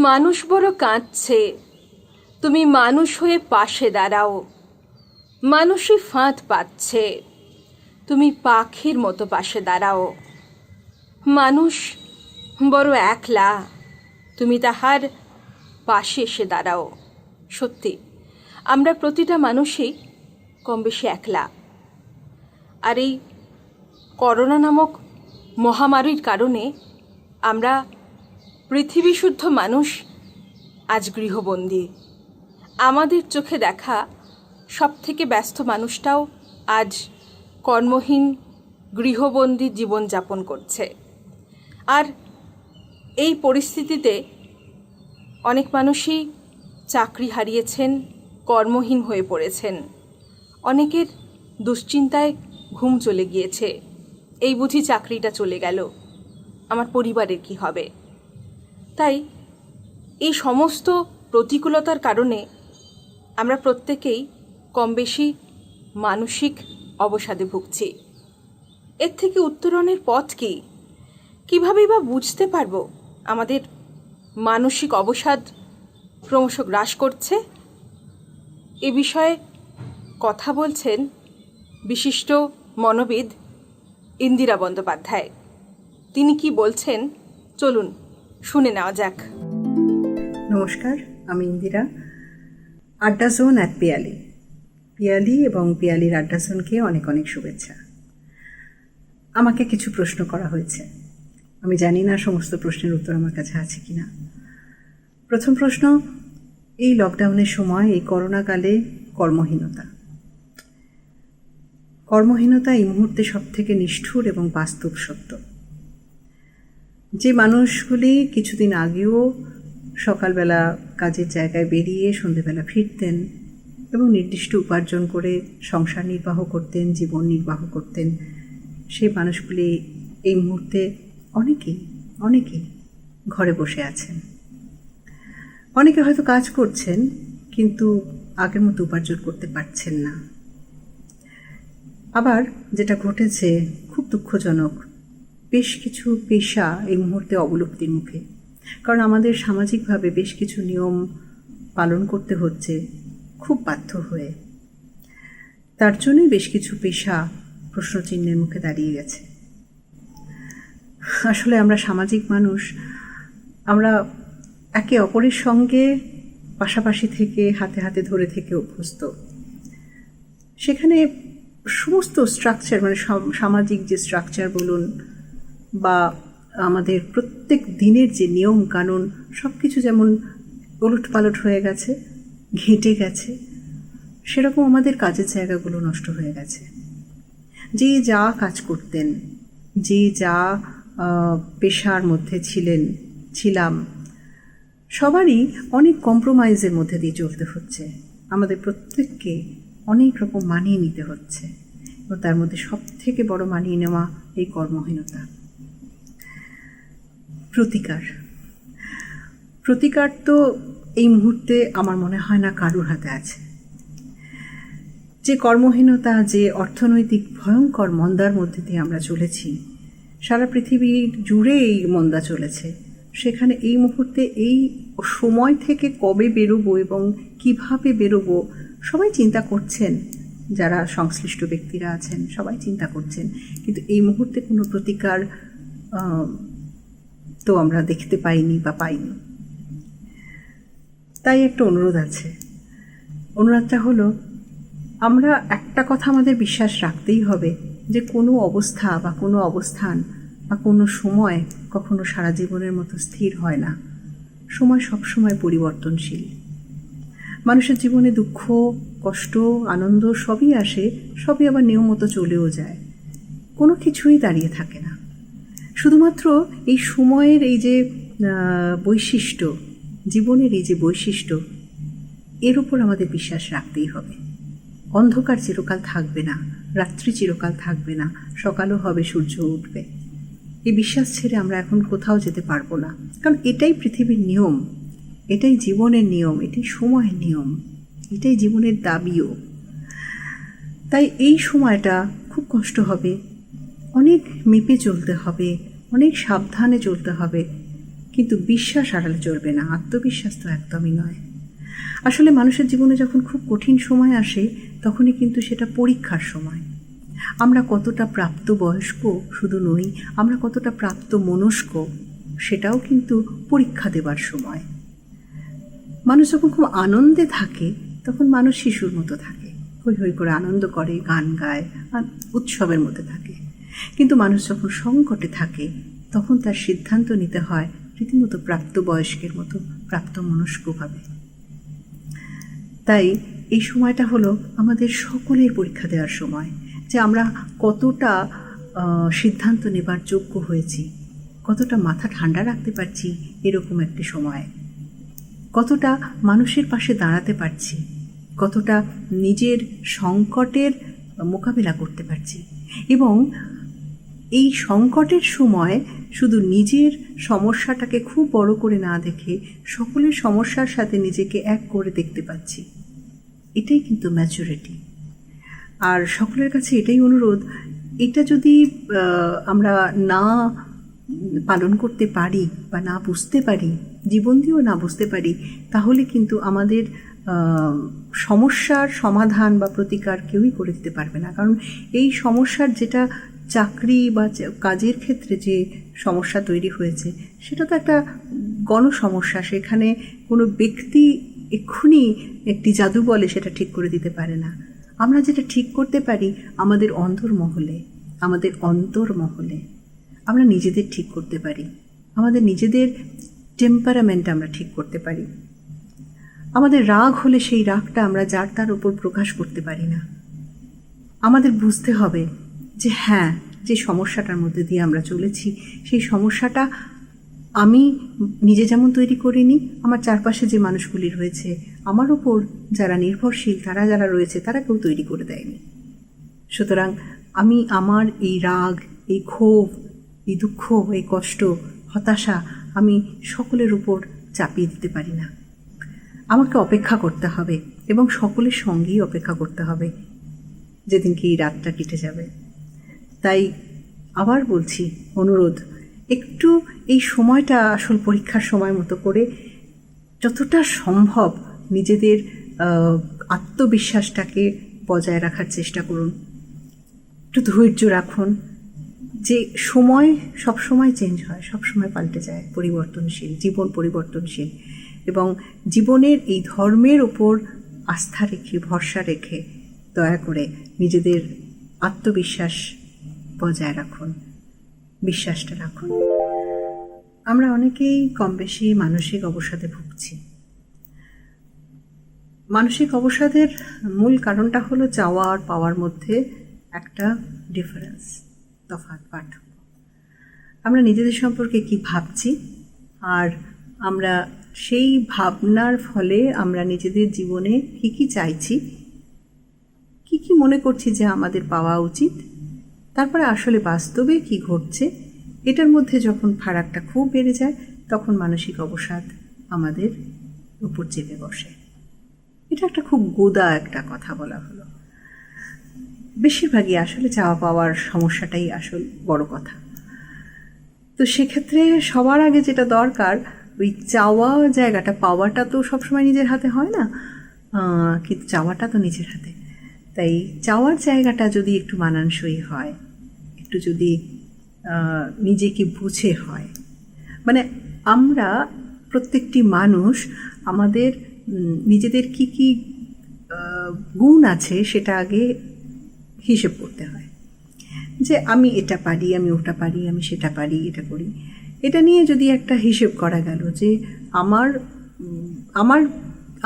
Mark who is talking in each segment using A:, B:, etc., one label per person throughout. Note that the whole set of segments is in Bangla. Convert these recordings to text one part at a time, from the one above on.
A: মানুষ বড় কাঁদছে, তুমি মানুষ হয়ে পাশে দাঁড়াও। মানুষই ফাঁদ পাচ্ছে, তুমি পাখির মতো পাশে দাঁড়াও। মানুষ বড় একলা, তুমি তাহার পাশে এসে দাঁড়াও। সত্যি আমরা প্রতিটা মানুষই কম বেশি একলা। আর এই করোনা নামক মহামারীর কারণে আমরা পৃথিবী শুদ্ধ মানুষ আজ গৃহবন্দী। আমাদের চোখে দেখা সবথেকে ব্যস্ত মানুষটাও আজ কর্মহীন গৃহবন্দী জীবনযাপন করছে। আর এই পরিস্থিতিতে অনেক মানুষই চাকরি হারিয়েছেন, কর্মহীন হয়ে পড়েছেন। অনেকের দুশ্চিন্তায় ঘুম চলে গিয়েছে, এই বুঝি চাকরিটা চলে গেল, আমার পরিবারের কি হবে। তাই এই সমস্ত প্রতিকূলতার কারণে আমরা প্রত্যেকেই কম বেশি মানসিক অবসাদে ভুগছি। এর থেকে উত্তরণের পথ কী? কীভাবেই বা বুঝতে পারবো আমাদের মানসিক অবসাদ ক্রমশ গ্রাস করছে? এ বিষয়ে কথা বলছেন বিশিষ্ট মনোবিদ ইন্দিরা বন্দ্যোপাধ্যায়। তিনি কি বলছেন চলুন শুনে নেওয়া যাক।
B: নমস্কার, আমি ইন্দিরা। আড্ডা জোন অ্যাট পিয়ালি। পিয়ালি এবং পিয়ালির আড্ডা জোনকে অনেক অনেক শুভেচ্ছা। আমাকে কিছু প্রশ্ন করা হয়েছে, আমি জানি না সমস্ত প্রশ্নের উত্তর আমার কাছে আছে কিনা। প্রথম প্রশ্ন, এই লকডাউনের সময়, এই করোনাকালে কর্মহীনতা এই মুহূর্তে সবথেকে নিষ্ঠুর এবং বাস্তব সত্য। যে মানুষগুলি কিছুদিন আগেও সকালবেলা কাজের জায়গায় বেরিয়ে সন্ধেবেলা ফিরতেন এবং নির্দিষ্ট উপার্জন করে সংসার নির্বাহ করতেন, জীবন নির্বাহ করতেন, সেই মানুষগুলি এই মুহূর্তে অনেকেই ঘরে বসে আছেন। অনেকে হয়তো কাজ করছেন কিন্তু আগের মতো উপার্জন করতে পারছেন না। আবার যেটা ঘটেছে খুব দুঃখজনক, বেশ কিছু পেশা এই মুহূর্তে অবলুপ্তির মুখে, কারণ আমাদের সামাজিকভাবে বেশ কিছু নিয়ম পালন করতে হচ্ছে খুব বাধ্য হয়ে। তার জন্যই বেশ কিছু পেশা প্রশ্নচিহ্নের মুখে দাঁড়িয়ে গেছে। আসলে আমরা সামাজিক মানুষ, আমরা একে অপরের সঙ্গে পাশাপাশি থেকে হাতে হাতে ধরে থেকে অভ্যস্ত। সেখানে সমস্ত স্ট্রাকচার, মানে সামাজিক যে স্ট্রাকচার বলুন বা আমাদের প্রত্যেক দিনের যে নিয়ম কানুন, সব কিছু যেমন ওলটপালট হয়ে গেছে, ঘেঁটে গেছে, সেরকম আমাদের কাজের জায়গাগুলো নষ্ট হয়ে গেছে। যে যা কাজ করতেন, যে যা পেশার মধ্যে ছিলাম, সবারই অনেক কম্প্রোমাইজের মধ্যে দিয়ে চলতে হচ্ছে। আমাদের প্রত্যেককে অনেক রকম মানিয়ে নিতে হচ্ছে এবং তার মধ্যে সব থেকে বড় মানিয়ে নেওয়া এই কর্মহীনতা। প্রতিকার তো এই মুহূর্তে আমার মনে হয় না কারুর হাতে আছে। যে কর্মহীনতা, যে অর্থনৈতিক ভয়ঙ্কর মন্দার মধ্যে দিয়ে আমরা চলেছি, সারা পৃথিবীর জুড়ে এই মন্দা চলেছে, সেখানে এই মুহূর্তে এই সময় থেকে কবে বেরোবো এবং কিভাবে বেরোবো সবাই চিন্তা করছেন। যারা সংশ্লিষ্ট ব্যক্তিরা আছেন সবাই চিন্তা করছেন, কিন্তু এই মুহূর্তে কোনো প্রতিকার তো আমরা দেখতে পাইনি। তাই একটা অনুরোধ আছে। অনুরোধটা হলো, আমরা একটা কথা আমাদের বিশ্বাস রাখতেই হবে যে কোনো অবস্থা বা কোনো অবস্থান বা কোনো সময় কখনো সারা জীবনের মতো স্থির হয় না। সময় সবসময় পরিবর্তনশীল। মানুষের জীবনে দুঃখ, কষ্ট, আনন্দ সবই আসে, সবই আবার নিয়ম মতো চলেও যায়। কোনো কিছুই দাঁড়িয়ে থাকে না। শুধুমাত্র এই সময়ের এই যে বৈশিষ্ট্য, জীবনের এই যে বৈশিষ্ট্য, এর উপর আমাদের বিশ্বাস রাখতেই হবে। অন্ধকার চিরকাল থাকবে না, রাত্রি চিরকাল থাকবে না, সকালও হবে, সূর্য উঠবে। এই বিশ্বাস ছেড়ে আমরা এখন কোথাও যেতে পারবো না, কারণ এটাই পৃথিবীর নিয়ম, এটাই জীবনের নিয়ম, এটাই সময়ের নিয়ম, এটাই জীবনের দাবিও। তাই এই সময়টা খুব কষ্ট হবে, অনেক মেপে চলতে হবে, অনেক সাবধানে চলতে হবে, কিন্তু বিশ্বাস আড়ালে চলবে না, আত্মবিশ্বাস তো একদমই নয়। আসলে মানুষের জীবনে যখন খুব কঠিন সময় আসে তখনই কিন্তু সেটা পরীক্ষার সময়। আমরা কতটা প্রাপ্তবয়স্ক শুধু নই, আমরা কতটা প্রাপ্ত মনস্ক সেটাও কিন্তু পরীক্ষা দেবার সময়। মানুষ যখন খুব আনন্দে থাকে তখন মানুষ শিশুর মতো থাকে, হই হই করে আনন্দ করে, গান গায়, আর উৎসবের মধ্যে থাকে। কিন্তু মানুষ যখন সংকটে থাকে তখন তার সিদ্ধান্ত নিতে হয় রীতিমতো প্রাপ্তবয়স্কের মতো, প্রাপ্তমনস্কভাবে। তাই এই সময়টা হলো আমাদের সকলের পরীক্ষা দেওয়ার সময়, যে আমরা কতটা সিদ্ধান্ত নেবার যোগ্য হয়েছি, কতটা মাথা ঠান্ডা রাখতে পারছি এরকম একটি সময়, কতটা মানুষের পাশে দাঁড়াতে পারছি, কতটা নিজের সংকটের মোকাবিলা করতে পারছি। এবং এই সংকটের সময় শুধু নিজের সমস্যাটাকে খুব বড় করে না দেখে সকলের সমস্যার সাথে নিজেকে এক করে দেখতে পাচ্ছি। এটাই কিন্তু ম্যাচুরিটি। আর সকলের কাছে এটাই অনুরোধ, এটা যদি আমরা না পালন করতে পারি বা না বুঝতে পারি, জীবন দিয়েও না বুঝতে পারি, তাহলে কিন্তু আমাদের সমস্যার সমাধান বা প্রতিকার কেউই করে দিতে পারবে না। কারণ এই সমস্যার যেটা চাকরি বা কাজের ক্ষেত্রে যে সমস্যা তৈরি হয়েছে সেটা তো একটা গণসমস্যা। সেখানে কোনো ব্যক্তি এক্ষুনি একটি জাদু বলে সেটা ঠিক করে দিতে পারে না। আমরা যেটা ঠিক করতে পারি আমাদের অন্তর্মহলে, আমাদের অন্তর্মহলে আমরা নিজেদের ঠিক করতে পারি, আমাদের নিজেদের টেম্পারামেন্ট আমরা ঠিক করতে পারি। আমাদের রাগ হলে সেই রাগটা আমরা যার তার উপর প্রকাশ করতে পারি না। আমাদের বুঝতে হবে যে হ্যাঁ, যে সমস্যাটার মধ্যে দিয়ে আমরা চলেছি সেই সমস্যাটা আমি নিজে যেমন তৈরি করিনি, আমার চারপাশে যে মানুষগুলি রয়েছে, আমার ওপর যারা নির্ভরশীল, তারা যারা রয়েছে, তারা কেউ তৈরি করে দেয়নি। সুতরাং আমি আমার এই রাগ, এই ক্ষোভ, এই দুঃখ, এই কষ্ট, হতাশা আমি সকলের উপর চাপিয়ে দিতে পারি না। আমাকে অপেক্ষা করতে হবে এবং সকলের সঙ্গেই অপেক্ষা করতে হবে যেদিনকে এই রাতটা কেটে যাবে। তাই আবার বলছি, অনুরোধ, একটু এই সময়টা আসল পরীক্ষার সময় মতো করে যতটা সম্ভব নিজেদের আত্মবিশ্বাসটাকে বজায় রাখার চেষ্টা করুন। একটু ধৈর্য রাখুন। যে সময় সব সময় চেঞ্জ হয়, সব সময় পাল্টে যায়, পরিবর্তনশীল, জীবন পরিবর্তনশীল। এবং জীবনের এই ধর্মের ওপর আস্থা রেখে, ভরসা রেখে দয়া করে নিজেদের আত্মবিশ্বাস বজায় রাখুন, বিশ্বাসটা রাখুন। আমরা অনেকেই কম বেশি মানসিক অবসাদে ভুগছি। মানসিক অবসাদের মূল কারণটা হলো চাওয়া আর পাওয়ার মধ্যে একটা ডিফারেন্স, তফাৎ, পার্থক্য। আমরা নিজেদের সম্পর্কে কি ভাবছি, আর আমরা সেই ভাবনার ফলে আমরা নিজেদের জীবনে কী কী চাইছি, কি কি মনে করছি যে আমাদের পাওয়া উচিত, তারপরে আসলে বাস্তবে কি ঘটছে, এটার মধ্যে যখন ফারাকটা খুব বেড়ে যায় তখন মানসিক অবসাদ আমাদের উপর চেপে বসে। এটা একটা খুব গোদা একটা কথা বলা হলো। বেশিরভাগই আসলে চাওয়া পাওয়ার সমস্যাটাই আসল বড় কথা। তো সেক্ষেত্রে সবার আগে যেটা দরকার, ওই চাওয়া জায়গাটা, পাওয়াটা তো সবসময় নিজের হাতে হয় না, কিন্তু চাওয়াটা তো নিজের হাতে। তাই চাওয়ার জায়গাটা যদি একটু মানানসই হয়, একটু যদি নিজেকে বুঝে হয়, মানে আমরা প্রত্যেকটি মানুষ আমাদের নিজেদের কি কি গুণ আছে সেটা আগে হিসেব করতে হয়, যে আমি এটা পারি, আমি ওটা পারি, আমি সেটা পারি, এটা করি। এটা নিয়ে যদি একটা হিসেব করা গেল যে আমার আমার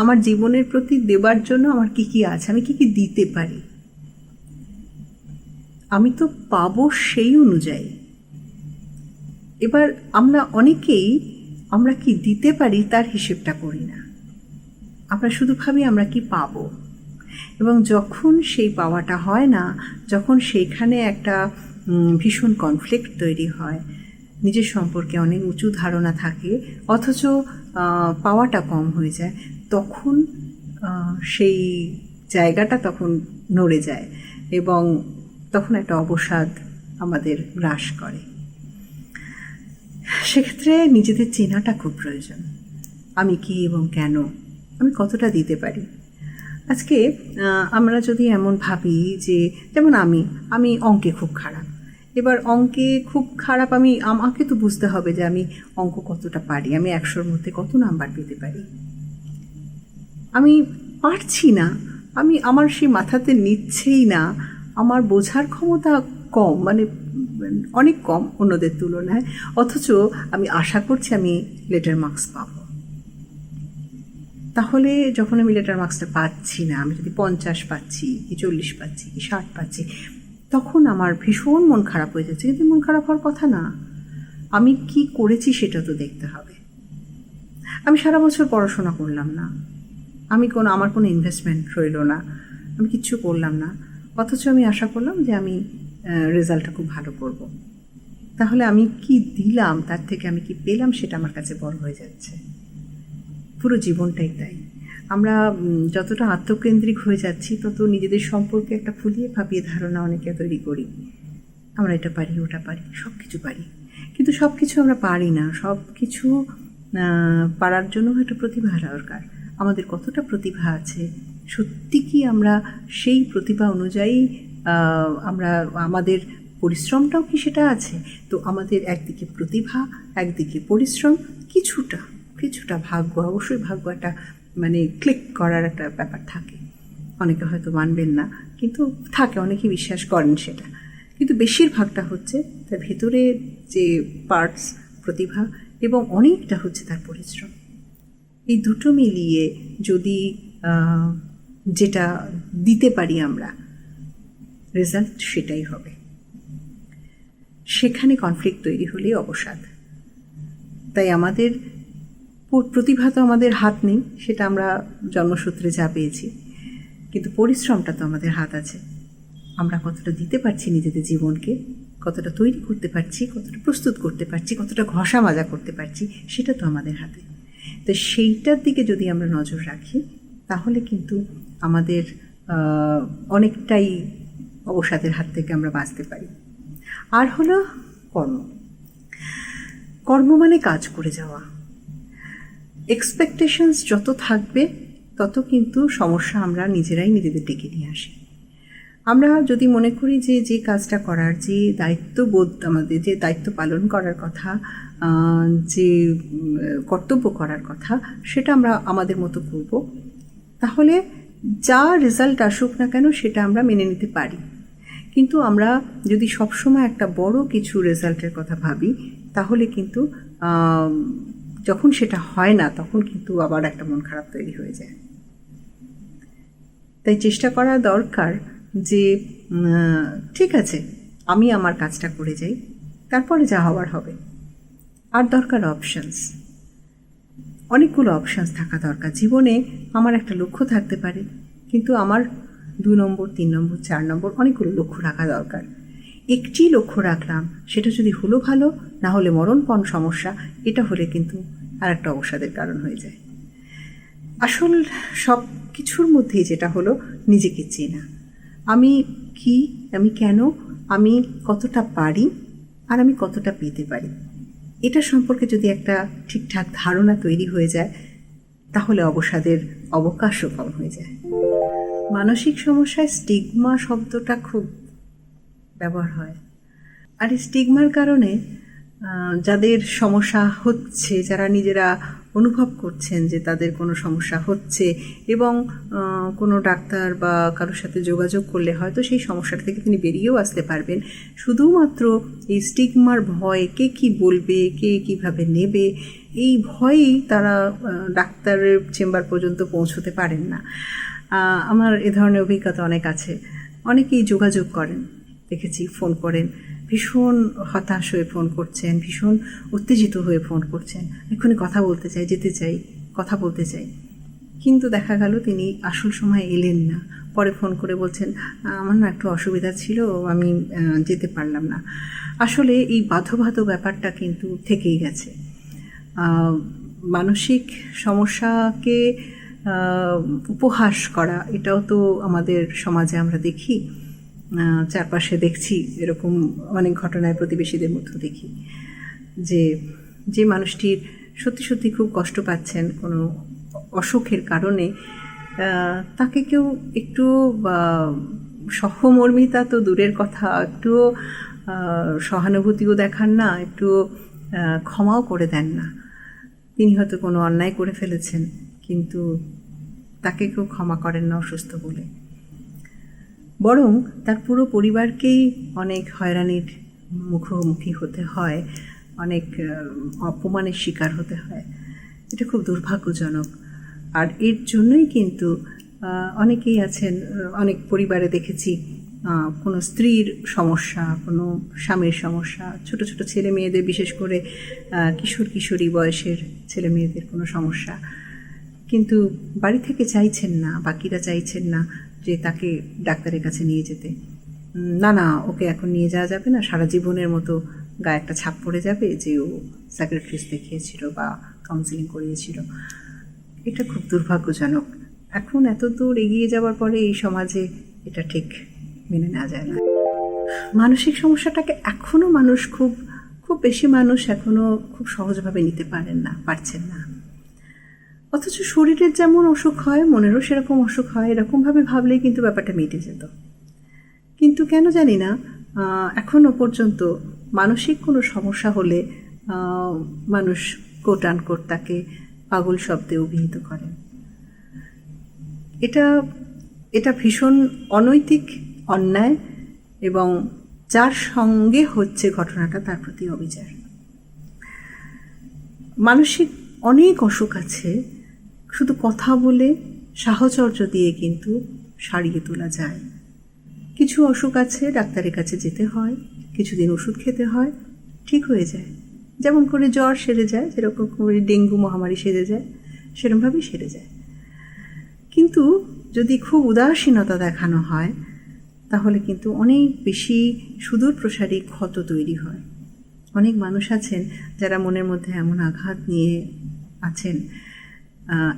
B: আমার জীবনের প্রতি দেবার জন্য আমার কি কি আছে, আমি কি কি দিতে পারি, আমি তো পাবো সেই অনুযায়ী। এবার আমরা অনেকেই আমরা কি দিতে পারি তার হিসেবটা করি না, আমরা শুধু ভাবি আমরা কি পাবো। এবং যখন সেই পাওয়াটা হয় না, যখন সেইখানে একটা ভীষণ কনফ্লিক্ট তৈরি হয়, নিজের সম্পর্কে অনেক উঁচু ধারণা থাকে অথচ পাওয়াটা কম হয়ে যায়, তখন সেই জায়গাটা তখন নড়ে যায় এবং তখন একটা অবসাদ আমাদের গ্রাস করে। সেক্ষেত্রে নিজেদের চেনাটা খুব প্রয়োজন। আমি কি এবং কেন, আমি কতটা দিতে পারি। আজকে আমরা যদি এমন ভাবি যে, যেমন আমি অঙ্কে খুব খারাপ, এবার অঙ্কে খুব খারাপ আমাকে তো বুঝতে হবে যে আমি অঙ্ক কতটা পারি, আমি 100-র মধ্যে কত নাম্বার পেতে পারি। আমি পারছি না, আমার সেই মাথাতে নিচ্ছেই না, আমার বোঝার ক্ষমতা কম, মানে অনেক কম অন্যদের তুলনায়, অথচ আমি আশা করছি আমি লেটার মার্কস পাবো। তাহলে যখন আমি লেটার মার্কসটা পাচ্ছি না, আমি যদি 50 পাচ্ছি কি 40 পাচ্ছি কি 60 পাচ্ছি, তখন আমার ভীষণ মন খারাপ হয়ে যাচ্ছে। কিন্তু মন খারাপ হওয়ার কথা না, আমি কি করেছি সেটা তো দেখতে হবে। আমি সারা বছর পড়াশোনা করলাম না, আমার কোনো ইনভেস্টমেন্ট রইল না, আমি কিচ্ছু করলাম না, অথচ আমি আশা করলাম যে আমি রেজাল্টটা খুব ভালো করব। তাহলে আমি কি দিলাম, তার থেকে আমি কি পেলাম, সেটা আমার কাছে বড় হয়ে যাচ্ছে। পুরো জীবনটাই তাই। আমরা যতটা আত্মকেন্দ্রিক হয়ে যাচ্ছি, তত নিজেদের সম্পর্কে একটা ফুলিয়ে ফাঁপিয়ে ধারণা অনেকে তৈরি করি। আমরা এটা পারি, ওটা পারি, সব কিছু পারি, কিন্তু সব কিছু আমরা পারি না। সব কিছু পারার জন্য একটা প্রতিভা দরকার। আমাদের কতটা প্রতিভা আছে, সত্যি কি আমরা সেই প্রতিভা অনুযায়ী আমরা আমাদের পরিশ্রমটাও কি সেটা আছে? তো আমাদের একদিকে প্রতিভা, একদিকে পরিশ্রম, কিছুটা ভাগ্য, অবশ্যই ভাগ্য একটা মানে ক্লিক করার একটা ব্যাপার থাকে। অনেকে হয়তো মানবেন না, কিন্তু থাকে, অনেকে বিশ্বাস করেন সেটা। কিন্তু বেশিরভাগটা হচ্ছে তার ভেতরে যে পার্টস, প্রতিভা, এবং অনেকটা হচ্ছে তার পরিশ্রম। এই দুটো মিলিয়ে যদি যেটা দিতে পারি আমরা, রেজাল্ট সেটাই হবে। সেখানে কনফ্লিক্ট তৈরি হলেই অবসাদ। তাই আমাদের প্রতিভা তো আমাদের হাত নেই, সেটা আমরা জন্মসূত্রে যা পেয়েছি, কিন্তু পরিশ্রমটা তো আমাদের হাত আছে। আমরা কতটা দিতে পারছি নিজেদের জীবনকে, কতটা তৈরি করতে পারছি, কতটা প্রস্তুত করতে পারছি, কতটা ঘষা মাজা করতে পারছি, সেটা তো আমাদের হাতে। তো সেইটার দিকে যদি আমরা নজর রাখি, তাহলে কিন্তু আমাদের অনেকটাই অবসাদের হাত থেকে আমরা বাঁচতে পারি। আর হলো কর্ম মানে কাজ করে যাওয়া। এক্সপেকটেশনস যত থাকবে, তত কিন্তু সমস্যা আমরা নিজেরাই নিজেদের ডেকে নিয়ে আসি। আমরা যদি মনে করি যে কাজটা করার, যে দায়িত্ববোধ আমাদের, যে দায়িত্ব পালন করার কথা, যে কর্তব্য করার কথা, সেটা আমরা আমাদের মতো করব, তাহলে যা রেজাল্ট আসুক না কেন সেটা আমরা মেনে নিতে পারি। কিন্তু আমরা যদি সবসময় একটা বড় কিছু রেজাল্টের কথা ভাবি, তাহলে কিন্তু যখন সেটা হয় না, তখন কিন্তু আবার একটা মন খারাপ তৈরি হয়ে যায়। তাই চেষ্টা করা দরকার যে ঠিক আছে, আমি আমার কাজটা করে যাই, তারপরে যা হওয়ার হবে। আর দরকার অপশানস, অনেকগুলো অপশানস থাকা দরকার জীবনে। আমার একটা লক্ষ্য থাকতে পারে, কিন্তু আমার 2 নম্বর, 3 নম্বর, 4 নম্বর অনেকগুলো লক্ষ্য রাখা দরকার। একটি লক্ষ্য রাখলাম, সেটা যদি হলো ভালো, না হলে মরণপণ সমস্যা, এটা হলে কিন্তু আর একটা অবসাদের কারণ হয়ে যায়। আসল সব কিছুর মধ্যেই যেটা হলো নিজেকে চেনা। আমি কি, আমি কেন, আমি কতটা পারি, আর আমি কতটা পেতে পারি, এটা সম্পর্কে যদি একটা ঠিকঠাক ধারণা তৈরি হয়ে যায়, তাহলে অবসাদের অবকাশও কম হয়ে যায়। মানসিক সমস্যায় স্টিগমা শব্দটা খুব ব্যবহার হয়। আর এই স্টিগমার কারণে যাদের সমস্যা হচ্ছে, যারা নিজেরা অনুভব করছেন যে তাদের কোনো সমস্যা হচ্ছে, এবং কোনো ডাক্তার বা কারোর সাথে যোগাযোগ করলে হয়তো সেই সমস্যাটা থেকে তিনি বেরিয়েও আসতে পারবেন, শুধুমাত্র এই স্টিগমার ভয়, কে কী বলবে, কে কীভাবে নেবে, এই ভয়েই তারা ডাক্তারের চেম্বার পর্যন্ত পৌঁছতে পারেন না। আমার এ ধরনের অভিজ্ঞতা অনেক আছে। অনেকেই যোগাযোগ করেন, দেখেছি, ফোন করেন, ভীষণ হতাশ হয়ে ফোন করছেন, ভীষণ উত্তেজিত হয়ে ফোন করছেন, এক্ষুনি কথা বলতে চাই, যেতে চাই, কথা বলতে চাই। কিন্তু দেখা গেল তিনি আসল সময় এলেন না। পরে ফোন করে বলছেন, আমার না একটু অসুবিধা ছিল, আমি যেতে পারলাম না। আসলে এই বাধ্য ব্যাপারটা কিন্তু থেকেই গেছে। মানসিক সমস্যাকে উপহাস করা, এটাও তো আমাদের সমাজে আমরা দেখি, চারপাশে দেখছি, এরকম অনেক ঘটনায় প্রতিবেশীদের মধ্যে দেখি। যে যে মানুষটির সত্যি সত্যি খুব কষ্ট পাচ্ছেন কোনো অসুখের কারণে, তাকে কেউ একটু সহমর্মিতা তো দূরের কথা, একটু সহানুভূতিও দেখান না, একটু ক্ষমাও করে দেন না। তিনি হয়তো কোনো অন্যায় করে ফেলেছেন, কিন্তু তাকে কেউ ক্ষমা করেন না অসুস্থ বলে, বরং তার পুরো পরিবারকেই অনেক হয়রানির মুখোমুখি হতে হয়, অনেক অপমানের শিকার হতে হয়। এটা খুব দুর্ভাগ্যজনক। আর এর জন্যই কিন্তু অনেকেই আছেন, অনেক পরিবারে দেখেছি কোনো স্ত্রীর সমস্যা, কোনো স্বামীর সমস্যা, ছোট ছোট ছেলে মেয়েদের, বিশেষ করে কিশোর কিশোরী বয়সের ছেলে মেয়েদের কোনো সমস্যা, কিন্তু বাড়ি থেকে চাইছেন না, বাকিরা চাইছেন না যে তাকে ডাক্তারের কাছে নিয়ে যেতে। না না, ওকে এখন নিয়ে যাওয়া যাবে না, সারা জীবনের মতো গায়ে একটা ছাপ পড়ে যাবে যে ও সাইকিয়াট্রিস্ট দেখিয়েছিল বা কাউন্সিলিং করিয়েছিল। এটা খুব দুর্ভাগ্যজনক। এখন এত দূর এগিয়ে যাওয়ার পরে এই সমাজে এটা ঠিক মেনে নেওয়া যায় না। মানসিক সমস্যাটাকে এখনও মানুষ খুব খুব বেশি মানুষ এখনও খুব সহজভাবে নিতে পারছেন না। অথচ শরীরের যেমন অসুখ হয়, মনেরও সেরকম অসুখ হয়, এরকমভাবে ভাবলেই কিন্তু ব্যাপারটা মিটে যেত। কিন্তু কেন জানি না এখনও পর্যন্ত মানসিক কোনো সমস্যা হলে মানুষ কোট আনকোট তাকে পাগল শব্দে অভিহিত করেন। এটা ভীষণ অনৈতিক, অন্যায়, এবং যার সঙ্গে হচ্ছে ঘটনাটা তার প্রতি অবিচার। মানসিক অনেক অসুখ আছে, শুধু কথা বলে, সাহচর্য দিয়ে কিন্তু সারিয়ে তোলা যায়। কিছু অসুখ আছে ডাক্তারের কাছে যেতে হয়, কিছুদিন ওষুধ খেতে হয়, ঠিক হয়ে যায়। যেমন করে জ্বর সেরে যায়, যেরকম করে ডেঙ্গু মহামারী সেরে যায়, সেরকমভাবেই সেরে যায়। কিন্তু যদি খুব উদাসীনতা দেখানো হয়, তাহলে কিন্তু অনেক বেশি সুদূর প্রসারী ক্ষত তৈরি হয়। অনেক মানুষ আছেন যারা মনের মধ্যে এমন আঘাত নিয়ে আছেন,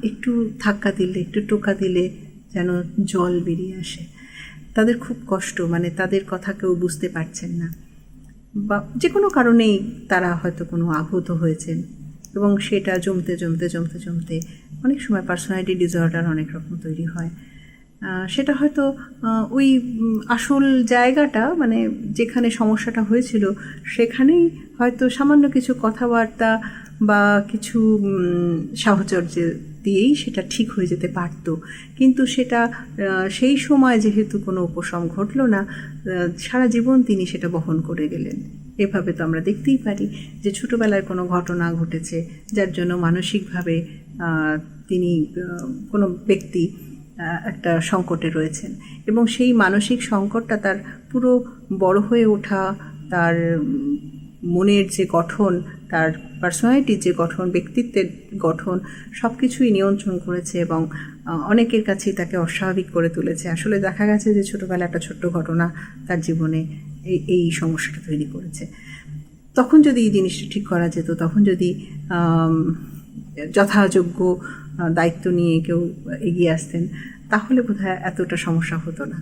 B: একটু ধাক্কা দিলে, একটু টোকা দিলে যেন জল বেরিয়ে আসে। তাদের খুব কষ্ট, মানে তাদের কথা কেউ বুঝতে পারছেন না, বা যে কোনো কারণেই তারা হয়তো কোনো আহত হয়েছেন, এবং সেটা জমতে জমতে জমতে জমতে অনেক সময় পার্সোনালিটি ডিসঅর্ডার অনেক রকম তৈরি হয়। সেটা হয়তো ওই আসল জায়গাটা, মানে যেখানে সমস্যাটা হয়েছিল সেখানেই হয়তো সামান্য কিছু কথাবার্তা বা কিছু সাহচর্য দিয়েই সেটা ঠিক হয়ে যেতে পারত, কিন্তু সেটা সেই সময় যেহেতু কোনো উপশম ঘটল না, সারা জীবন তিনি সেটা বহন করে গেলেন। এভাবে তো আমরা দেখতেই পারি যে ছোটোবেলায় কোনো ঘটনা ঘটেছে যার জন্য মানসিকভাবে তিনি, কোনো ব্যক্তি একটা সংকটে রয়েছেন, এবং সেই মানসিক সংকটটা তার পুরো বড় হয়ে ওঠা, তার মনের যে গঠন, তার পার্সোনালিটির যে গঠন, ব্যক্তিত্বের গঠন, সব কিছুই নিয়ন্ত্রণ করেছে এবং অনেকের কাছেই তাকে অস্বাভাবিক করে তুলেছে। আসলে দেখা গেছে যে ছোটোবেলা একটা ছোট্ট ঘটনা তার জীবনে এই সমস্যাটা তৈরি করেছে। তখন যদি এই জিনিসটা ঠিক করা যেত, তখন যদি যথাযোগ্য দায়িত্ব নিয়ে কেউ এগিয়ে আসতেন, তাহলে বোধহয় এতটা সমস্যা হতো না।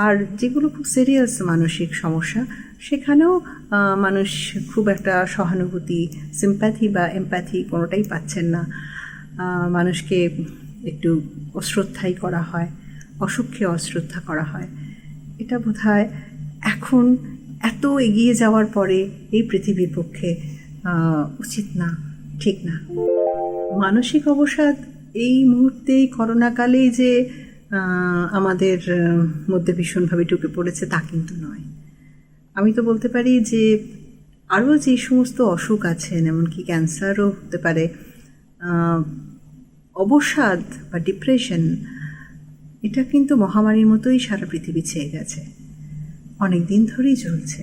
B: আর যেগুলো খুব সিরিয়াস মানসিক সমস্যা, সেখানেও মানুষ খুব একটা সহানুভূতি, সিম্প্যাথি বা এমপ্যাথি কোনোটাই পাচ্ছেন না। মানুষকে একটু অশ্রদ্ধাই করা হয়, অসুখকে অশ্রদ্ধা করা হয়। এটা বোধহয় এখন এত এগিয়ে যাওয়ার পরে এই পৃথিবীর পক্ষে উচিত না, ঠিক না। মানসিক অবসাদ এই মুহূর্তে, করোনাকালেই যে আমাদের মধ্যে ভীষণভাবে ঢুকে পড়েছে তা কিন্তু নয়। আমি তো বলতে পারি যে আরও যে সমস্ত অসুখ আছেন, এমনকি ক্যান্সারও হতে পারে, অবসাদ বা ডিপ্রেশন, এটা কিন্তু মহামারীর মতোই সারা পৃথিবী ছেয়ে গেছে, অনেক দিন ধরেই চলছে।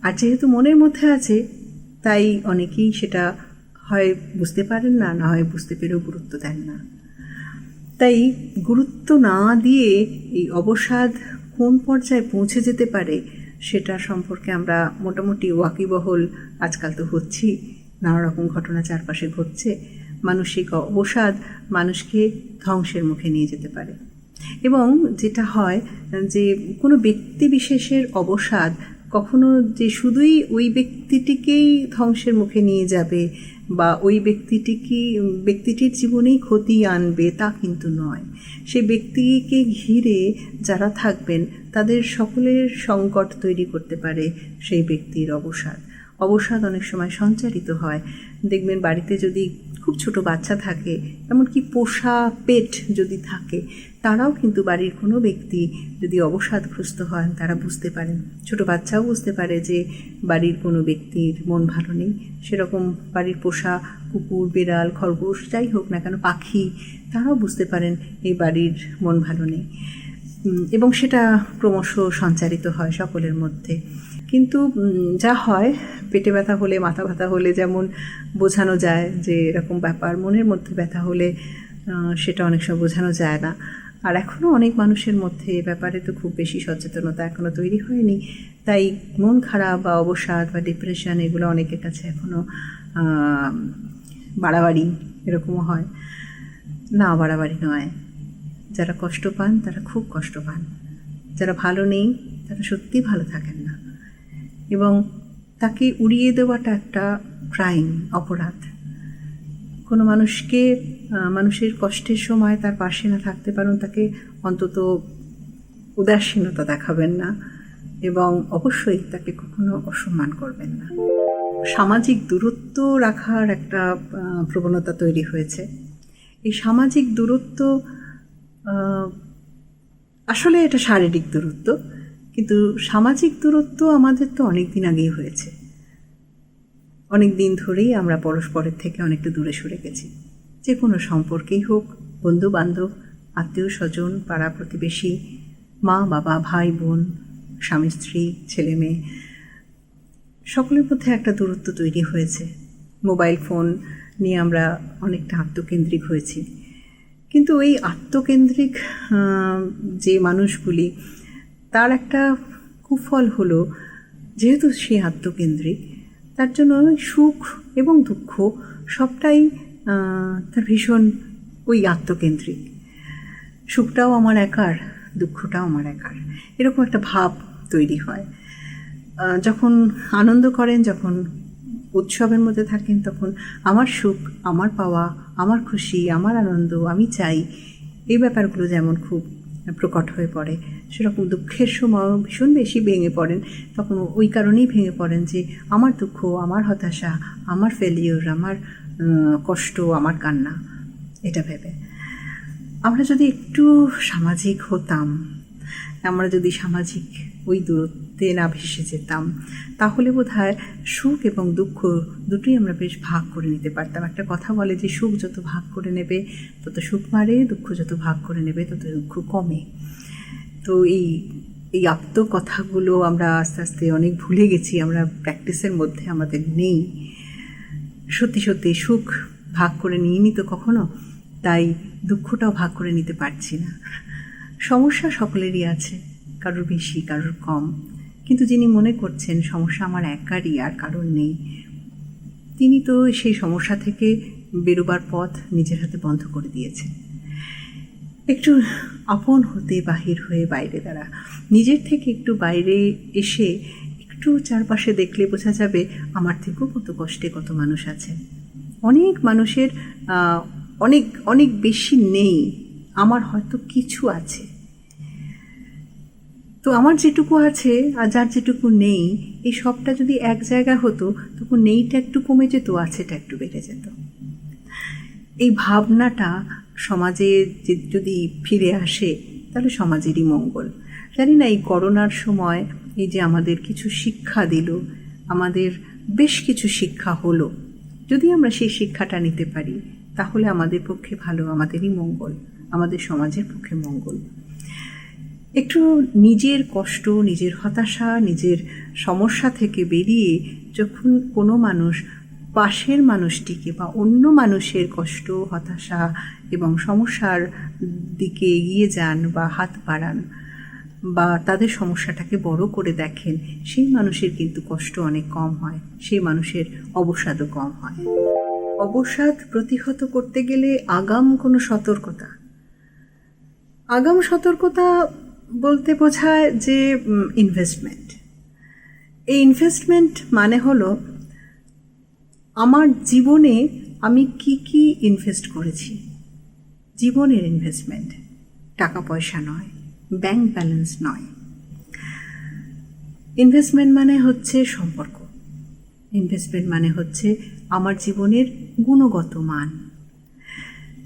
B: আর যেহেতু মনের মধ্যে আছে, তাই অনেকেই সেটা হয় বুঝতে পারেন না, না হয় বুঝতে পেরেও গুরুত্ব দেন না। তাই গুরুত্ব না দিয়ে এই অবসাদ কোন পর্যায়ে পৌঁছে যেতে পারে সেটা সম্পর্কে আমরা মোটামুটি ওয়াকিবহল আজকাল তো হচ্ছি, নানা রকম ঘটনা চারপাশে ঘটছে। মানসিক অবসাদ মানুষকে ধ্বংসের মুখে নিয়ে যেতে পারে, এবং যেটা হয় যে কোনো ব্যক্তি বিশেষের অবসাদ কখনো যে শুধুই ওই ব্যক্তিটিকেই ধ্বংসের মুখে নিয়ে যাবে বা ওই ব্যক্তিটির জীবনেই ক্ষতি আনবে তা কিন্তু নয়। সেই ব্যক্তিকে ঘিরে যারা থাকবেন তাদের সকলের সংকট তৈরি করতে পারে সেই ব্যক্তির অবসাদ অনেক সময় সঞ্চারিত হয়। দেখবেন বাড়িতে যদি খুব ছোট বাচ্চা থাকে, এমনকি পোষা পেট যদি থাকে, তারাও কিন্তু বাড়ির কোনো ব্যক্তি যদি অবসাদগ্রস্ত হয় তারা বুঝতে পারেন। ছোট বাচ্চাও বুঝতে পারে যে বাড়ির কোনো ব্যক্তির মন ভালো নেই। সেরকম বাড়ির পোষা কুকুর, বিড়াল, খরগোশ, যাই হোক না কেন, পাখি, তারাও বুঝতে পারেন এই বাড়ির মন ভালো নেই, এবং সেটা ক্রমশ সঞ্চারিত হয় সকলের মধ্যে। কিন্তু যা হয়, পেটে ব্যথা হলে, মাথা ব্যথা হলে যেমন বোঝানো যায় যে এরকম ব্যাপার, মনের মধ্যে ব্যথা হলে সেটা অনেক সময় বোঝানো যায় না। আর এখনও অনেক মানুষের মধ্যে এ ব্যাপারে তো খুব বেশি সচেতনতা এখনও তৈরি হয়নি, তাই মন খারাপ বা অবসাদ বা ডিপ্রেশন এগুলো অনেকের কাছে এখনও বাড়াবাড়ি এরকমও হয়। না, বাড়াবাড়ি নয়। যারা কষ্ট পান তারা খুব কষ্ট পান, যারা ভালো নেই তারা সত্যি ভালো থাকেন না, এবং তাকে উড়িয়ে দেওয়াটা একটা ক্রাইম, অপরাধ। কোনো মানুষের কষ্টের সময় তার পাশে না থাকতে পারেন, তাকে অন্তত উদাসীনতা দেখাবেন না, এবং অবশ্যই তাকে কখনো অসম্মান করবেন না। সামাজিক দূরত্ব রাখার একটা প্রবণতা তৈরি হয়েছে। এই সামাজিক দূরত্ব আসলে এটা শারীরিক দূরত্ব, কিন্তু সামাজিক দূরত্ব আমাদের তো অনেক দিন আগেই হয়েছে। অনেক দিন ধরেই আমরা পরস্পরের থেকে অনেকটা দূরে সরে গেছি। যে কোনো সম্পর্কেই হোক, বন্ধু বান্ধব, আত্মীয় স্বজন, পাড়া প্রতিবেশী, মা বাবা, ভাই বোন, স্বামী স্ত্রী, ছেলে মেয়ে, সকলের মধ্যে একটা দূরত্ব তৈরি হয়েছে। মোবাইল ফোন নিয়ে আমরা অনেকটা আত্মকেন্দ্রিক হয়েছি। কিন্তু এই আত্মকেন্দ্রিক যে মানুষগুলি, তার একটা কুফল হলো, যেহেতু সে আত্মকেন্দ্রিক, তার জন্য সুখ এবং দুঃখ সবটাই তার ভীষণ ওই আত্মকেন্দ্রিক। সুখটাও আমার একার, দুঃখটাও আমার একার, এরকম একটা ভাব তৈরি হয়। যখন আনন্দ করেন, যখন উৎসবের মধ্যে থাকেন, তখন আমার সুখ, আমার পাওয়া, আমার খুশি, আমার আনন্দ, আমি চাই, এই ব্যাপারগুলো যেমন খুব প্রকট হয়ে পড়ে, সেরকম দুঃখের সময় ভীষণ বেশি ভেঙে পড়েন। তখন ওই কারণেই ভেঙে পড়েন যে আমার দুঃখ, আমার হতাশা, আমার ফেলিওর, আমার কষ্ট, আমার কান্না, এটা ভেবে। আমরা যদি একটু সামাজিক হতাম, আমরা যদি সামাজিক ওই দূরত্বে না ভেসে যেতাম, তাহলে বোধহয় সুখ এবং দুঃখ দুটোই আমরা বেশ ভাগ করে নিতে পারতাম। একটা কথা বলে যে সুখ যত ভাগ করে নেবে তত সুখ বাড়ে, দুঃখ যত ভাগ করে নেবে তত দুঃখ কমে। তো এই আত্মকথাগুলো আমরা আস্তে আস্তে অনেক ভুলে গেছি, আমরা প্র্যাকটিসের মধ্যে আমাদের নেই। সত্যি সত্যি সুখ ভাগ করে নিইনি তো কখনো, তাই দুঃখটাও ভাগ করে নিতে পারছি না। সমস্যা সকলেরই আছে, কারোর বেশি, কারোর কম, কিন্তু যিনি মনে করছেন সমস্যা আমার একারই আর কারোর নেই, তিনি তো সেই সমস্যা থেকে বেরোবার পথ নিজের হাতে বন্ধ করে দিয়েছেন। একটু আপন হতে বাহির হয়ে বাইরে দাঁড়া, নিজের থেকে একটু বাইরে এসে একটু চারপাশে দেখলে বোঝা যাবে আমার থেকেও কত কষ্টে কত মানুষ আছে। অনেক মানুষের অনেক অনেক বেশি নেই, আমার হয়তো কিছু আছে। তো আমার যেটুকু আছে আর যার যেটুকু নেই, এই সবটা যদি এক জায়গা হতো, তখন নেইটা একটু কমে যেত, আছেটা একটু বেড়ে যেত। এই ভাবনাটা সমাজে যদি ফিরে আসে, তাহলে সমাজেরই মঙ্গল। জানি না, এই করোনার সময় এই যে আমাদের কিছু শিক্ষা দিল, আমাদের বেশ কিছু শিক্ষা হলো, যদি আমরা সেই শিক্ষাটা নিতে পারি, তাহলে আমাদের পক্ষে ভালো, আমাদেরই মঙ্গল, আমাদের সমাজের পক্ষে মঙ্গল। একটু নিজের কষ্ট, নিজের হতাশা, নিজের সমস্যা থেকে বেরিয়ে যখন কোনো মানুষ পাশের মানুষটিকে বা অন্য মানুষের কষ্ট, হতাশা এবং সমস্যার দিকে এগিয়ে যান বা হাত বাড়ান বা তাদের সমস্যাটাকে বড় করে দেখেন, সেই মানুষের কিন্তু কষ্ট অনেক কম হয়, সেই মানুষের অবসাদও কম হয়। অবসাদ প্রতিহত করতে গেলে আগাম কোনো সতর্কতা, বলতে বোঝায় যে ইনভেস্টমেন্ট। এই ইনভেস্টমেন্ট মানে হলো আমার জীবনে আমি কি কি ইনভেস্ট করেছি। জীবনের ইনভেস্টমেন্ট, টাকা পয়সা নয়, ব্যাংক ব্যালেন্স নয়। ইনভেস্টমেন্ট মানে হচ্ছে সম্পর্ক, ইনভেস্টমেন্ট মানে হচ্ছে আমার জীবনের গুণগত মান।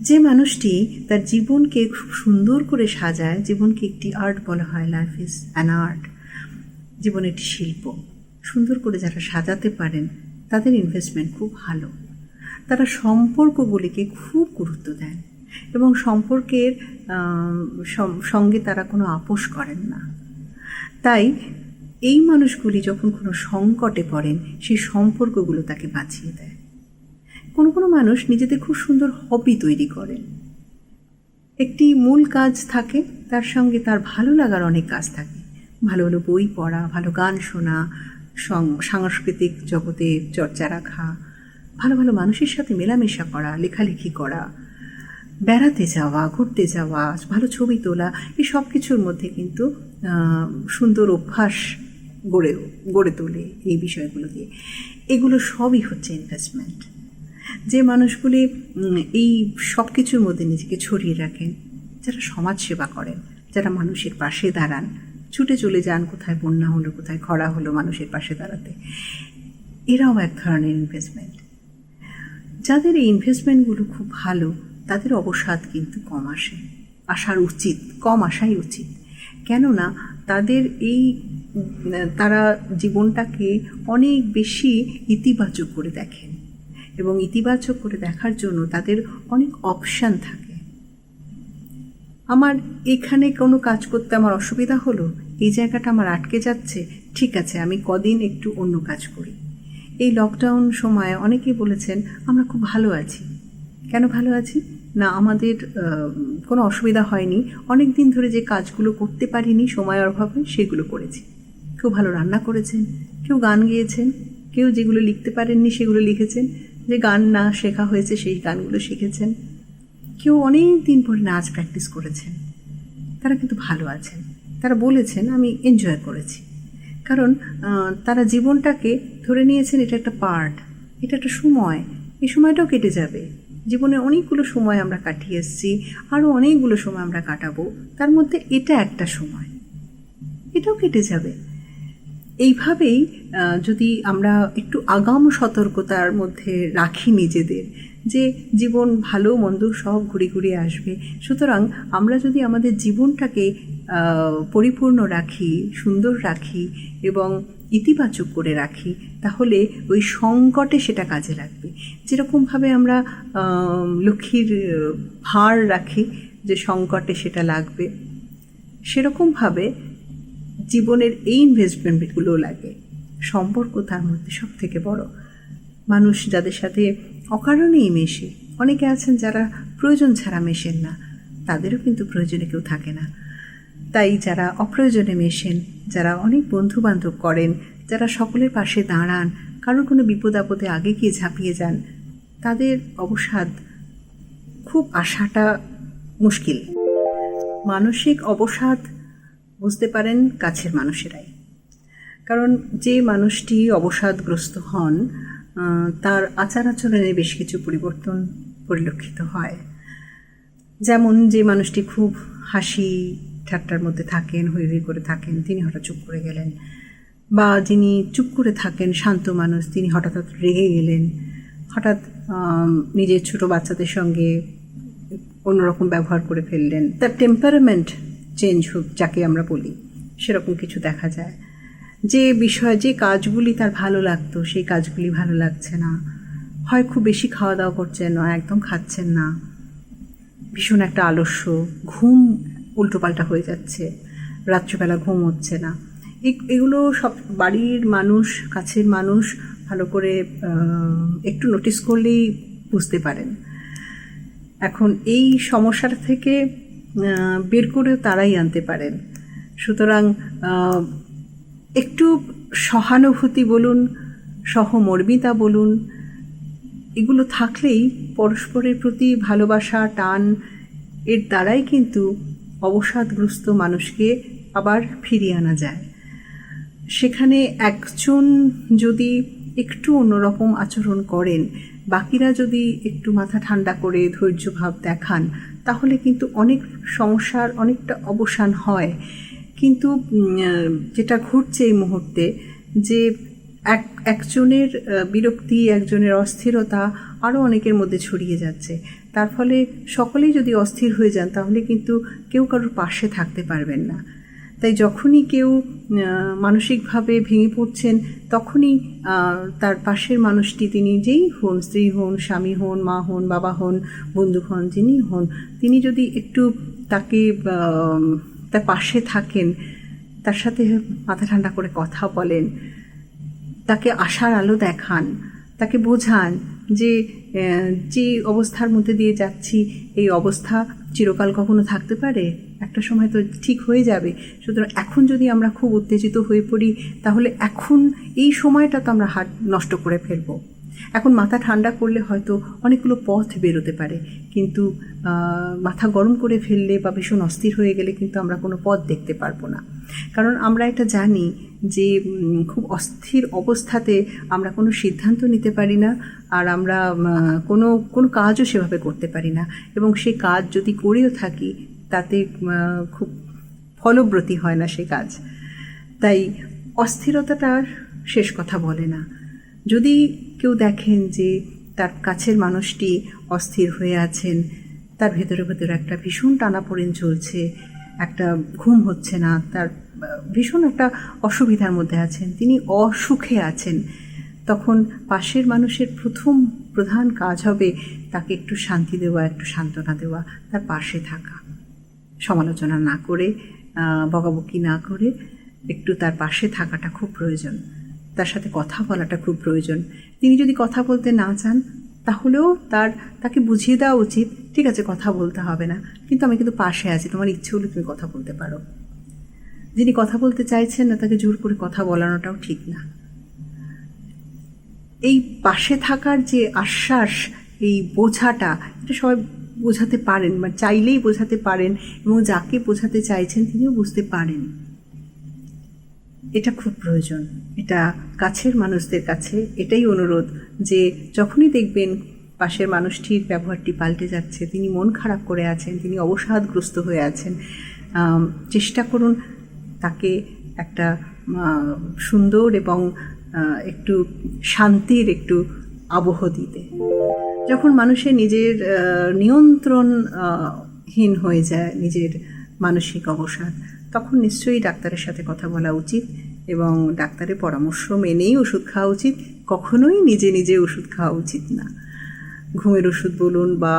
B: যে মানুষটি তার জীবনকে খুব সুন্দর করে সাজায়, জীবনকে একটি আর্ট বলা হয়, লাইফ ইজ অ্যান আর্ট, জীবন একটি শিল্প, সুন্দর করে যারা সাজাতে পারেন তাদের ইনভেস্টমেন্ট খুব ভালো। তারা সম্পর্কগুলিকে খুব গুরুত্ব দেন এবং সম্পর্কের সঙ্গে তারা কোনো আপোষ করেন না। তাই এই মানুষগুলি যখন কোনো সংকটে পড়েন সেই সম্পর্কগুলো তাকে বাঁচিয়ে দেয়। কোনো কোনো মানুষ নিজেদের খুব সুন্দর হবি তৈরি করেন, একটি মূল কাজ থাকে, তার সঙ্গে তার ভালো লাগার অনেক কাজ থাকে। ভালো ভালো বই পড়া, ভালো গান শোনা, সাংস্কৃতিক জগতে চর্চা রাখা, ভালো ভালো মানুষের সাথে মেলামেশা করা, লেখালেখি করা, বেড়াতে যাওয়া, ঘুরতে যাওয়া, ভালো ছবি তোলা, এই সব কিছুর মধ্যে কিন্তু সুন্দর অভ্যাস গড়ে তোলে এই বিষয়গুলো দিয়ে। এগুলো সবই হচ্ছে ইনভেস্টমেন্ট। যে মানুষগুলি এই সব কিছুর মধ্যে নিজেকে ছড়িয়ে রাখেন, যারা সমাজসেবা করেন, যারা মানুষের পাশে দাঁড়ান, ছুটে চলে যান কোথায় বন্যা হলো, কোথায় খরা হলো, মানুষের পাশে দাঁড়াতে, এরাও এক ধরনের ইনভেস্টমেন্ট। যাদের এই ইনভেস্টমেন্টগুলো খুব ভালো তাদের অবসাদ কিন্তু কম আসার উচিত, কম আসাই উচিত। কেননা তাদের তারা জীবনটাকে অনেক বেশি ইতিবাচক করে দেখেন এবং ইতিবাচক করে দেখার জন্য তাদের অনেক অপশান থাকে। আমার এখানে কোনো কাজ করতে আমার অসুবিধা হলো, এই জায়গাটা আমার আটকে যাচ্ছে, ঠিক আছে আমি কদিন একটু অন্য কাজ করি। এই লকডাউন সময়ে অনেকেই বলেছেন আমরা খুব ভালো আছি। কেন ভালো আছি? না, আমাদের কোনো অসুবিধা হয়নি, অনেক দিন ধরে যে কাজগুলো করতে পারিনি সময়ের অভাবে সেগুলো করেছি। কেউ ভালো রান্না করেছেন, কেউ গান গেয়েছেন, কেউ যেগুলো লিখতে পারেননি সেগুলো লিখেছেন, যে গান না শেখা হয়েছে সেই গানগুলো শিখেছেন, কেউ অনেক দিন পরে নাচ প্র্যাকটিস করেছেন। তারা কিন্তু ভালো আছেন, তারা বলেছেন আমি এনজয় করেছি। কারণ তারা জীবনটাকে ধরে নিয়েছেন এটা একটা পার্ট, এটা একটা সময়, এই সময়টাও কেটে যাবে। জীবনে অনেকগুলো সময় আমরা কাটিয়ে এসেছি, আরও অনেকগুলো সময় আমরা কাটাবো, তার মধ্যে এটা একটা সময়, এটাও কেটে যাবে। এইভাবেই যদি আমরা একটু আগাম সতর্কতার মধ্যে রাখি নিজেদের, যে জীবন ভালো মন্দ সব ঘুরে ঘুরে আসবে, সুতরাং আমরা যদি আমাদের জীবনটাকে পরিপূর্ণ রাখি, সুন্দর রাখি এবং ইতিবাচক করে রাখি, তাহলে ওই সংকটে সেটা কাজে লাগবে। যেরকমভাবে আমরা লক্ষ্মীর ভাঁড় রাখি যে সংকটে সেটা লাগবে, সেরকমভাবে জীবনের এই ইনভেস্টমেন্টগুলো লাগে। সম্পর্ক তার মধ্যে সব থেকে বড়। মানুষ যাদের সাথে অকারণেই মেশে, অনেকে আছেন যারা প্রয়োজন ছাড়া মেশেন না, তাদেরও কিন্তু প্রয়োজনে কেউ থাকে না। তাই যারা অপ্রয়োজনে মেশেন, যারা অনেক বন্ধুবান্ধব করেন, যারা সকলের পাশে দাঁড়ান, কারোর কোনো বিপদ আপদে আগে গিয়ে ঝাঁপিয়ে যান, তাদের অবসাদ খুব আসাটা মুশকিল। মানসিক অবসাদ বুঝতে পারেন কাছের মানুষেরাই। কারণ যে মানুষটি অবসাদগ্রস্ত হন তার আচার আচরণে বেশ কিছু পরিবর্তন পরিলক্ষিত হয়। যেমন যে মানুষটি খুব হাসি ঠাট্টার মধ্যে থাকেন, হৈ হৈ করে থাকেন, তিনি হঠাৎ চুপ করে গেলেন, বা যিনি চুপ করে থাকেন শান্ত মানুষ, তিনি হঠাৎ রেগে গেলেন, হঠাৎ নিজের ছোট বাচ্চাদের সঙ্গে অন্যরকম ব্যবহার করে ফেললেন, তার টেম্পারামেন্ট চেঞ্জ হোক যাকে আমরা বলি, সেরকম কিছু দেখা যায়। যে বিষয়, যে কাজগুলি তার ভালো লাগতো সেই কাজগুলি ভালো লাগছে না, হয় খুব বেশি খাওয়া দাওয়া করছেন, নয় একদম খাচ্ছেন না, ভীষণ একটা আলস্য, ঘুম উল্টোপাল্টা হয়ে যাচ্ছে, রাত্রিবেলা ঘুম হচ্ছে না। এগুলো সব বাড়ির মানুষ, কাছের মানুষ ভালো করে একটু নোটিস করলেই বুঝতে পারেন। এখন এই সমস্যাটা থেকে বের করেও তারাই আনতে পারেন। সুতরাং একটু সহানুভূতি বলুন, সহমর্মিতা বলুন, এগুলো থাকলেই পরস্পরের প্রতি ভালোবাসা, টান, এর দ্বারাই কিন্তু অবসাদগ্রস্ত মানুষকে আবার ফিরিয়ে আনা যায়। সেখানে একজন যদি একটু অন্যরকম আচরণ করেন, বাকিরা যদি একটু মাথা ঠান্ডা করে ধৈর্য ভাব দেখান, তাহলে কিন্তু অনেক সমস্যার অনেকটা অবসান হয়। কিন্তু যেটা ঘটছে এই মুহূর্তে, যে একজনের বিরক্তি, একজনের অস্থিরতা আরও অনেকের মধ্যে ছড়িয়ে যাচ্ছে। তার ফলে সকলেই যদি অস্থির হয়ে যান, তাহলে কিন্তু কেউ কারোর পাশে থাকতে পারবেন না। তাই যখনই কেউ মানসিকভাবে ভেঙে পড়ছেন, তখনই তার পাশের মানুষটি, তিনি যেই হন, স্ত্রী হন, স্বামী হন, মা হন, বাবা হন, বন্ধু হন, যিনি হন, তিনি যদি একটু তাকে তার পাশে থাকেন, তার সাথে মাথা ঠান্ডা করে কথা বলেন, তাকে আশার আলো দেখান, তাকে বোঝান যে যে অবস্থার মধ্যে দিয়ে যাচ্ছি, এই অবস্থা চিরকাল কখনো থাকতে পারে, একটা সময় তো ঠিক হয়ে যাবে। সুতরাং এখন যদি আমরা খুব উত্তেজিত হয়ে পড়ি, তাহলে এখন এই সময়টা তো আমরা নষ্ট করে ফেলবো। এখন মাথা ঠান্ডা করলে হয়তো অনেকগুলো পথ বেরোতে পারে, কিন্তু মাথা গরম করে ফেললে বা ভীষণ অস্থির হয়ে গেলে কিন্তু আমরা কোনো পথ দেখতে পারবো না। কারণ আমরা এটা জানি যে খুব অস্থির অবস্থাতে আমরা কোনো সিদ্ধান্ত নিতে পারি না, আর আমরা কোনো কাজও সেভাবে করতে পারি না, এবং সেই কাজ যদি করেও থাকি তাতে খুব ফলপ্রসূ হয় না সে কাজ। তাই অস্থিরতাটার শেষ কথা বলে না। যদি কেউ দেখেন যে তার কাছের মানুষটি অস্থির হয়ে আছেন, তার ভেতরে ভেতরে একটা ভীষণ টানাপোড়েন চলছে, একটা ঘুম হচ্ছে না, তার ভীষণ একটা অসুবিধার মধ্যে আছেন, তিনি অসুখে আছেন, তখন পাশের মানুষের প্রধান কাজ হবে তাকে একটু শান্তি দেওয়া, একটু সান্ত্বনা দেওয়া, তার পাশে থাকা, সমালোচনা না করে, বকাবকি না করে একটু তার পাশে থাকাটা খুব প্রয়োজন। তার সাথে কথা বলাটা খুব প্রয়োজন। তিনি যদি কথা বলতে না চান, তাহলেও তাকে বুঝিয়ে দেওয়া উচিত, ঠিক আছে কথা বলতে হবে না, কিন্তু আমি কিন্তু পাশে আছি, তোমার ইচ্ছে হলে তুমি কথা বলতে পারো। যিনি কথা বলতে চাইছেন না, তাকে জোর করে কথা বলানোটাও ঠিক না। এই পাশে থাকার যে আশ্বাস, এই বোঝাটা, এটা সবাই বোঝাতে পারেন, মানে চাইলেই বোঝাতে পারেন, এবং যাকে বোঝাতে চাইছেন তিনিও বুঝতে পারেন। এটা খুব প্রয়োজন। এটা কাছের মানুষদের কাছে এটাই অনুরোধ, যে যখনই দেখবেন পাশের মানুষটির ব্যবহারটি পাল্টে যাচ্ছে, তিনি মন খারাপ করে আছেন, তিনি অবসাদগ্রস্ত হয়ে আছেন, চেষ্টা করুন তাকে একটা সুন্দর এবং একটু শান্তির একটু আবহ দিতে। যখন মানুষের নিজের নিয়ন্ত্রণহীন হয়ে যায় নিজের মানসিক অবসাদ, তখন নিশ্চয়ই ডাক্তারের সাথে কথা বলা উচিত, এবং ডাক্তারের পরামর্শ মেনেই ওষুধ খাওয়া উচিত। কখনোই নিজে নিজে ওষুধ খাওয়া উচিত না। ঘুমের ওষুধ বলুন বা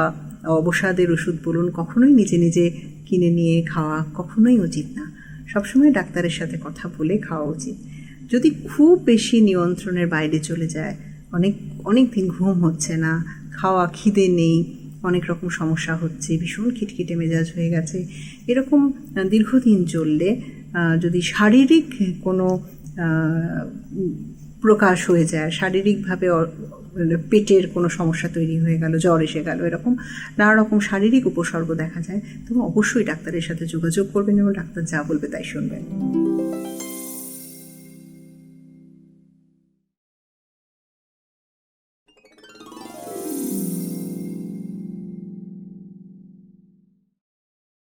B: অবসাদের ওষুধ বলুন, কখনোই নিজে নিজে কিনে নিয়ে খাওয়া কখনোই উচিত না। সবসময় ডাক্তারের সাথে কথা বলে খাওয়া উচিত। যদি খুব বেশি নিয়ন্ত্রণের বাইরে চলে যায়, অনেক দিন ঘুম হচ্ছে না, খাওয়া খিদে নেই, অনেক রকম সমস্যা হচ্ছে, ভীষণ খিটখিটে মেজাজ হয়ে গেছে, এরকম দীর্ঘদিন চললে, যদি শারীরিক কোনো প্রকাশ হয়ে যায়, শারীরিকভাবে পেটের কোনো সমস্যা তৈরি হয়ে গেল, জ্বর এসে গেল, এরকম নানা রকম শারীরিক উপসর্গ দেখা যায়, তখন অবশ্যই ডাক্তারের সাথে যোগাযোগ করবেন এবং ডাক্তার যা বলবে তাই শুনবেন।